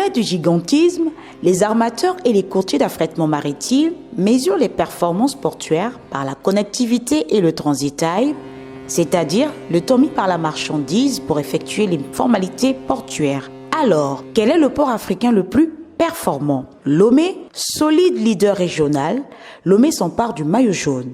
Au-delà du gigantisme, les armateurs et les courtiers d'affrètement maritime mesurent les performances portuaires par la connectivité et le transit time, c'est-à-dire le temps mis par la marchandise pour effectuer les formalités portuaires. Alors, quel est le port africain le plus performant? Lomé, solide leader régional, Lomé s'empare du maillot jaune.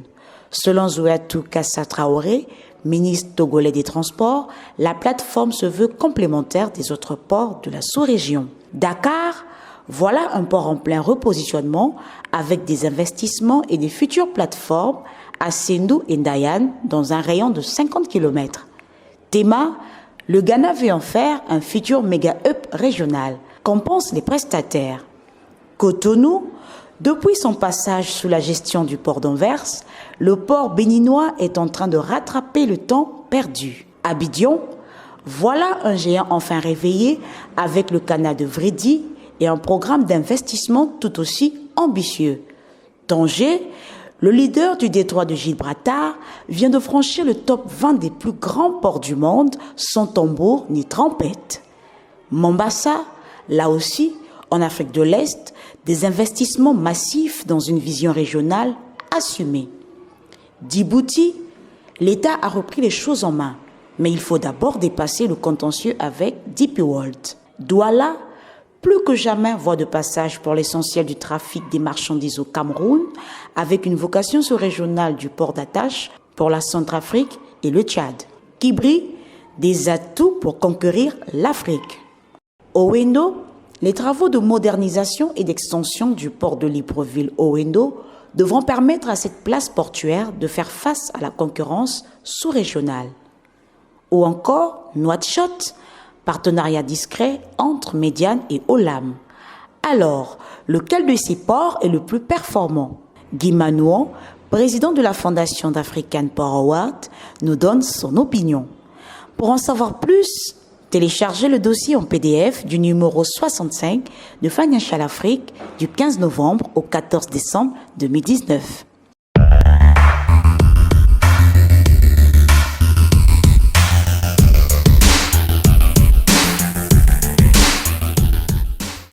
Selon Zouatou Kassa Traoré, ministre togolais des Transports, la plateforme se veut complémentaire des autres ports de la sous-région. Dakar, voilà un port en plein repositionnement avec des investissements et des futures plateformes à Sendou et Ndayan dans un rayon de 50 km. Tema, le Ghana veut en faire un futur méga-hub régional. Qu'en pensent les prestataires? Cotonou, depuis son passage sous la gestion du port d'Anvers, le port béninois est en train de rattraper le temps perdu. Abidjan, voilà un géant enfin réveillé avec le canal de Vridi et un programme d'investissement tout aussi ambitieux. Tanger, le leader du détroit de Gibraltar, vient de franchir le top 20 des plus grands ports du monde sans tambour ni trompette. Mombasa, là aussi, en Afrique de l'Est, des investissements massifs dans une vision régionale assumée. Djibouti, l'État a repris les choses en main, mais il faut d'abord dépasser le contentieux avec DP World. Douala, plus que jamais voie de passage pour l'essentiel du trafic des marchandises au Cameroun, avec une vocation sous-régionale du port d'attache pour la Centrafrique et le Tchad. Kibri, des atouts pour conquérir l'Afrique. Owendo, les travaux de modernisation et d'extension du port de Libreville-Owendo devront permettre à cette place portuaire de faire face à la concurrence sous-régionale. Ou encore Nouakchott, partenariat discret entre Médiane et Olam. Alors, lequel de ces ports est le plus performant? Guy Manouan, président de la Fondation d'African Port Award, nous donne son opinion. Pour en savoir plus, téléchargez le dossier en PDF du numéro 65 de Financial Afrique du 15 novembre au 14 décembre 2019.